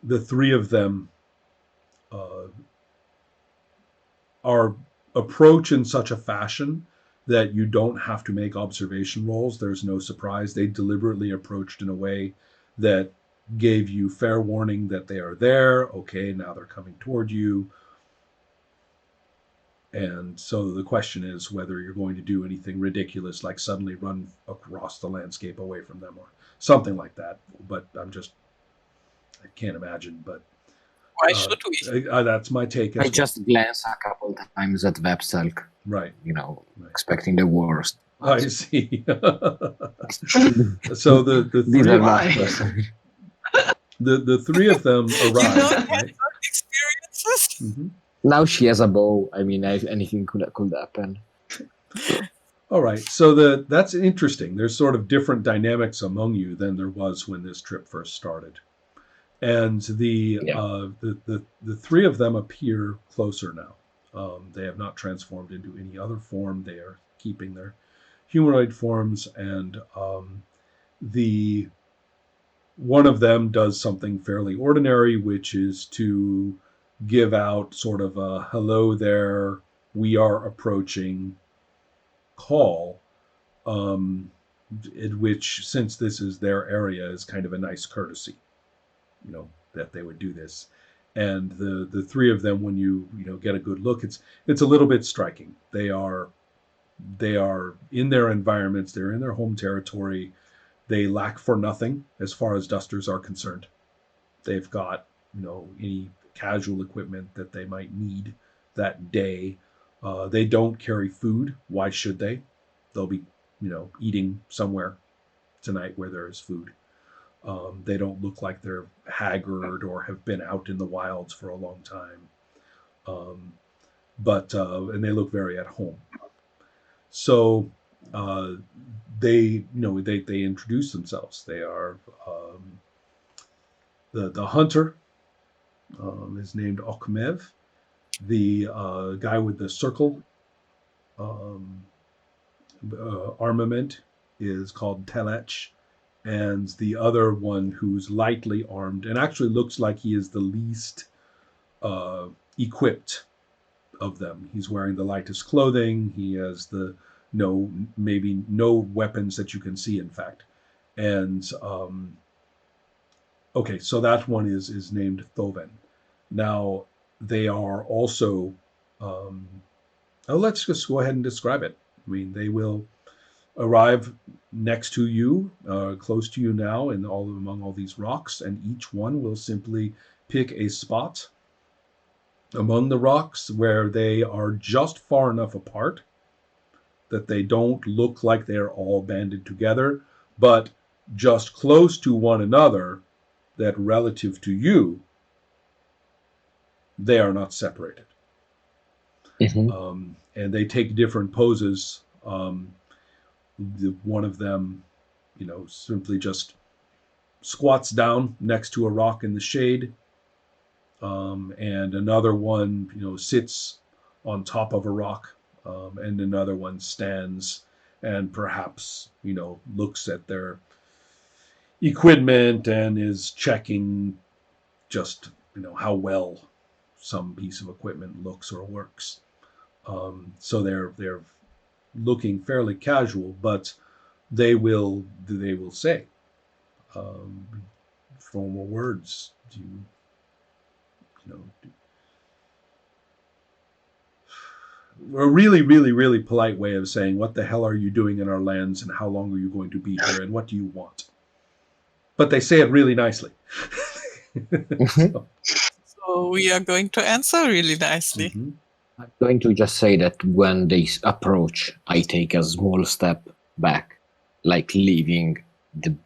the three of them uh, are approach in such a fashion that you don't have to make observation rolls. There's no surprise. They deliberately approached in a way that gave you fair warning that they are there. Okay, now they're coming toward you. And so the question is whether you're going to do anything ridiculous like suddenly run across the landscape away from them or something like that. But I can't imagine. But Why should we? that's my take I as well. just glanced a couple times at Webselk, Right. right. Expecting the worst. I see. So the These three are my the three of them arrive. Right? Experiences? Mm-hmm. Now she has a bow. I mean, anything could happen. All right, so that's interesting. There's sort of different dynamics among you than there was when this trip first started, and the three of them appear closer now. They have not transformed into any other form. They are keeping their humanoid forms, and the one of them does something fairly ordinary, which is to give out sort of a hello there, we are approaching call, in which, since this is their area, is kind of a nice courtesy, that they would do this. And the three of them, when you get a good look, it's a little bit striking. They are in their environments, they're in their home territory. They lack for nothing as far as dusters are concerned. They've got any casual equipment that they might need that day. They don't carry food. Why should they? They'll be eating somewhere tonight where there is food. They don't look like they're haggard or have been out in the wilds for a long time. And they look very at home. So they introduce themselves. They are the hunter is named Okmev. The guy with the circle armament is called Telech, and the other one who's lightly armed and actually looks like he is the least equipped of them. He's wearing the lightest clothing. He has maybe no weapons that you can see, in fact. And okay, so that one is named Thoven. Now they are also. Let's just go ahead and describe it. I mean, they will arrive next to you, close to you now, and among all these rocks, and each one will simply pick a spot among the rocks where they are just far enough apart that they don't look like they're all banded together, but just close to one another that relative to you, they are not separated. Mm-hmm. And they take different poses. One of them, simply just squats down next to a rock in the shade. And another one, sits on top of a rock. And another one stands and perhaps, looks at their equipment and is checking just, how well some piece of equipment looks or works. So they're looking fairly casual, but they will say formal words. A really, really, really polite way of saying, what the hell are you doing in our lands, and how long are you going to be here, and what do you want? But they say it really nicely. So we are going to answer really nicely. Mm-hmm. I'm going to just say that when they approach, I take a small step back, like leaving the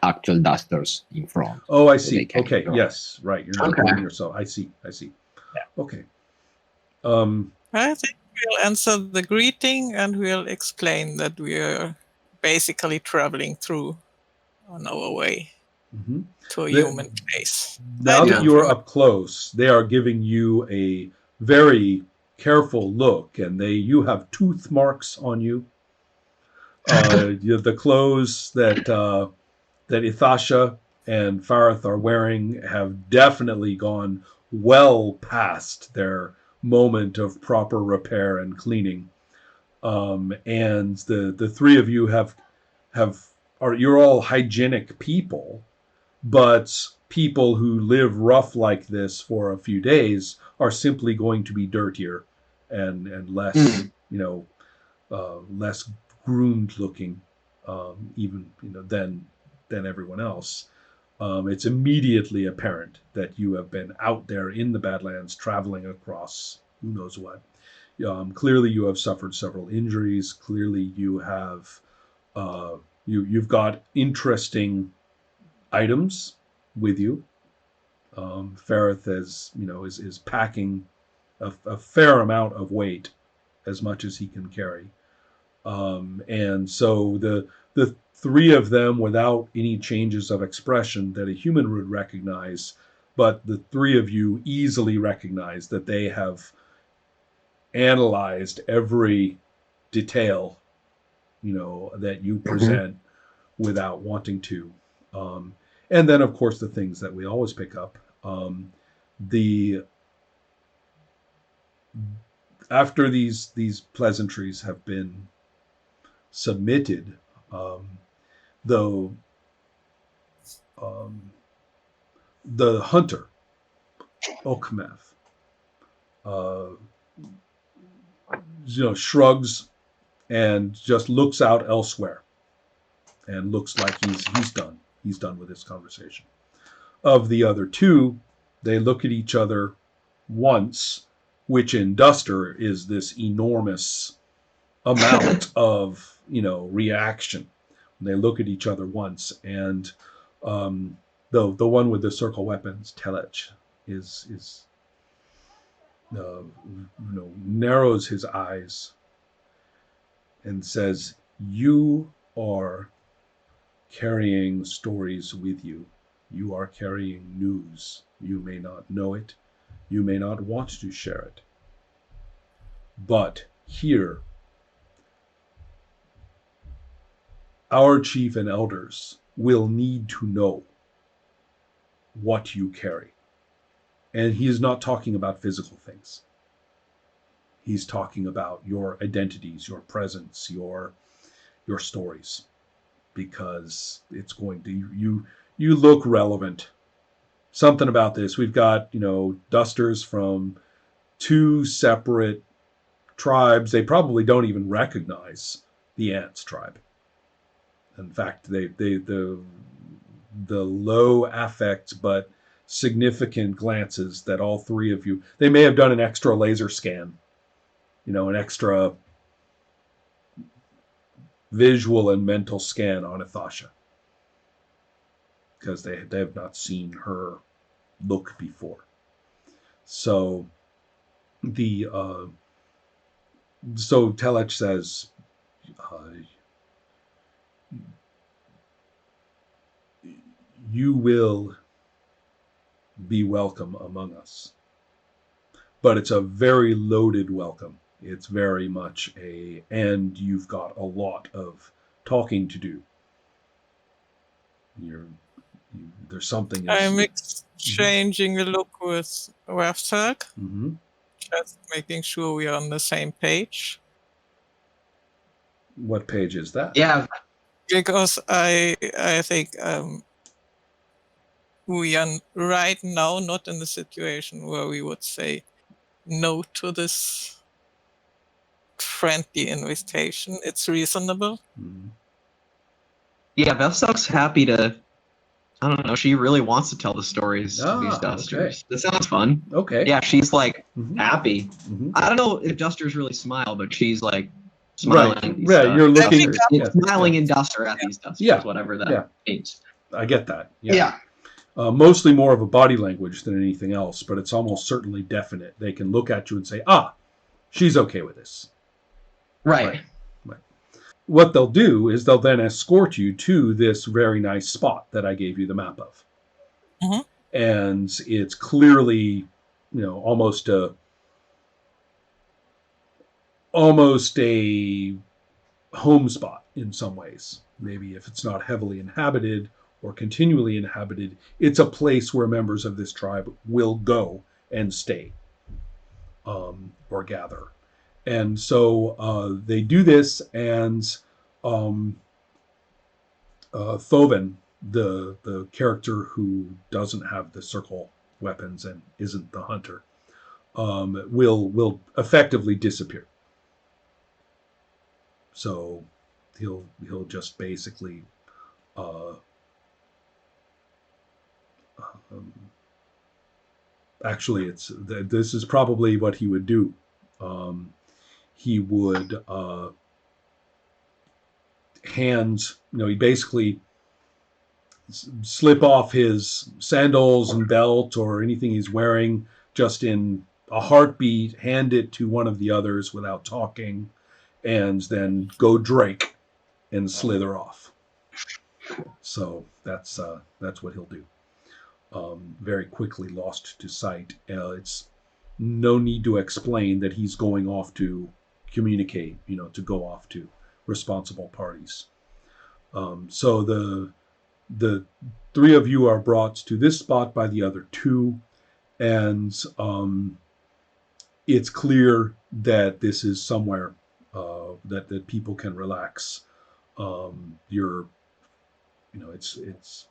actual dusters in front. Oh, I see. Okay, yes, right. You're not holding yourself. I see. Yeah. Okay. I think we'll answer the greeting and we'll explain that we are basically traveling through on our way to a human place. Now that you are up close, they are giving you a very careful look, and you have tooth marks on you. You have the clothes that Ithasha and Farith are wearing have definitely gone well past their moment of proper repair and cleaning. And the three of you have you're all hygienic people, but people who live rough like this for a few days are simply going to be dirtier and less less groomed looking, even than everyone else. It's immediately apparent that you have been out there in the Badlands, traveling across who knows what. Clearly, you have suffered several injuries. Clearly, you have you've got interesting items with you. Farith is packing a fair amount of weight, as much as he can carry. And so the three of them, without any changes of expression that a human would recognize, but the three of you easily recognize that they have analyzed every detail, that you present without wanting to. And then, of course, the things that we always pick up. After these pleasantries have been submitted, though, the hunter, Okmeth, shrugs and just looks out elsewhere, and looks like he's done. He's done with this conversation. Of the other two, they look at each other once, which in Duster is this enormous amount of reaction. They look at each other once, and the one with the circle weapons, Telech, is narrows his eyes and says, "You are carrying stories with you. You are carrying news. You may not know it. You may not want to share it. But here, our chief and elders will need to know what you carry." And he is not talking about physical things. He's talking about your identities, your presence, your stories, because it's going to you look relevant. Something about this. We've got Dusters from two separate tribes. They probably don't even recognize the Ants tribe. In fact, the low affect but significant glances that all three of you, they may have done an extra laser scan, an extra visual and mental scan on Athasha, because they have not seen her look before. So Telech says, "You will be welcome among us." But it's a very loaded welcome. It's very much and you've got a lot of talking to do. There's something. I'm exchanging a look with Rafsark, just making sure we are on the same page. What page is that? Yeah. Because I think we are right now not in the situation where we would say no to this friendly invitation. It's reasonable. Yeah, Vestok's happy to. I don't know. She really wants to tell the stories to these Dusters. Okay. This sounds fun. Okay. Yeah, she's like happy. I don't know if Dusters really smile, but she's like smiling. Right. Yeah, you're looking. It's smiling in Duster at these Dusters, whatever that means. I get that. Yeah. Mostly more of a body language than anything else, but it's almost certainly definite. They can look at you and say, she's okay with this. Right. What they'll do is they'll then escort you to this very nice spot that I gave you the map of. And it's clearly, almost a home spot in some ways. Maybe if it's not heavily inhabited, or continually inhabited. It's a place where members of this tribe will go and stay, or gather. And so they do this, and Thoven, the character who doesn't have the circle weapons and isn't the hunter, will effectively disappear. So he'll just basically actually this is probably what he would do. He would he'd basically slip off his sandals and belt or anything he's wearing just in a heartbeat, hand it to one of the others without talking, and then go Drake and slither off. So that's what he'll do. Very quickly lost to sight. It's no need to explain that he's going off to communicate, to go off to responsible parties. So the three of you are brought to this spot by the other two, and it's clear that this is somewhere that people can relax. It's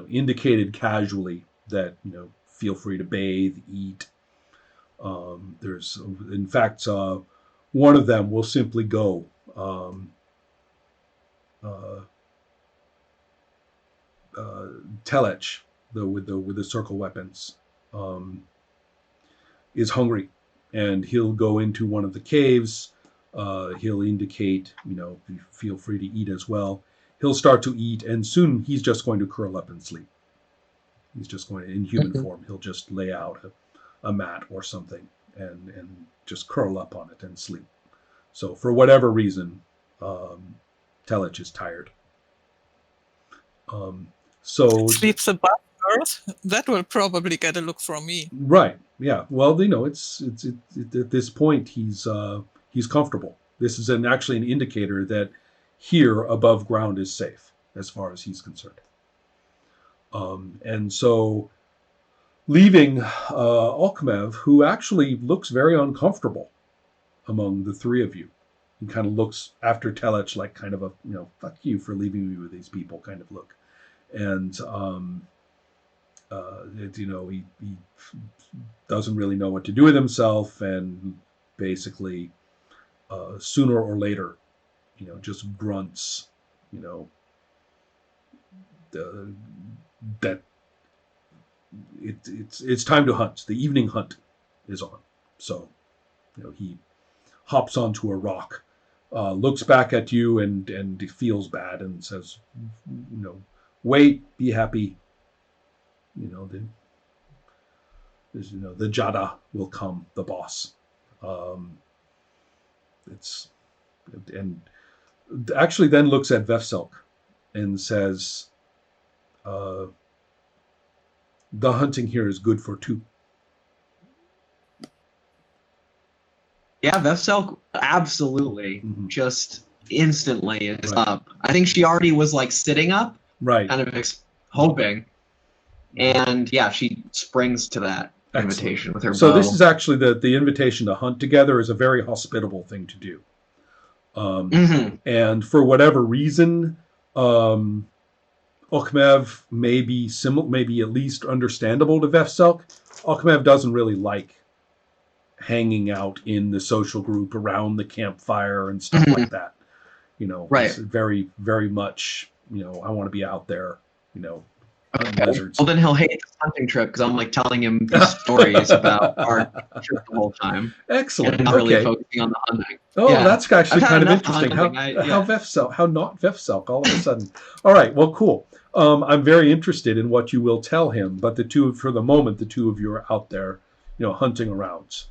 indicated casually that feel free to bathe, eat. There's, in fact, one of them will simply go. Telech, with the circle weapons, is hungry, and he'll go into one of the caves. He'll indicate, feel free to eat as well. He'll start to eat, and soon he's just going to curl up and sleep. He's just going to, in human form, he'll just lay out a mat or something and just curl up on it and sleep. So for whatever reason, Telech is tired. So sleeps above earth. That will probably get a look from me. Right. Yeah. Well, it's at this point he's comfortable. This is actually an indicator that here above ground is safe as far as he's concerned. And so leaving Alkmev, who actually looks very uncomfortable among the three of you, he kind of looks after Telech like kind of a fuck you for leaving me with these people kind of look. And he doesn't really know what to do with himself, and basically sooner or later, just grunts, that it's time to hunt. The evening hunt is on. So he hops onto a rock, looks back at you and feels bad and says, wait, be happy. The Jada will come, the boss. And actually then looks at Vefselk and says, the hunting here is good for two. Yeah, Vefselk absolutely just instantly is up. I think she already was sitting up, right? Kind of hoping, and yeah, she springs to that invitation with her bow. So this is actually the invitation to hunt together is a very hospitable thing to do. And for whatever reason, Alkmev may be at least understandable to Vefselk. Alkmev doesn't really like hanging out in the social group around the campfire and stuff like that. Right. It's very, very much, I want to be out there, Okay. lizards. Well, then he'll hate this hunting trip because I'm telling him these stories about our trip the whole time. Excellent. And not really focusing on the hunting. Oh, Yeah. that's actually I've had kind of enough interesting. hunting. How not Vefselk all of a sudden. All right, well, cool. I'm very interested in what you will tell him, but for the moment, the two of you are out there, hunting around.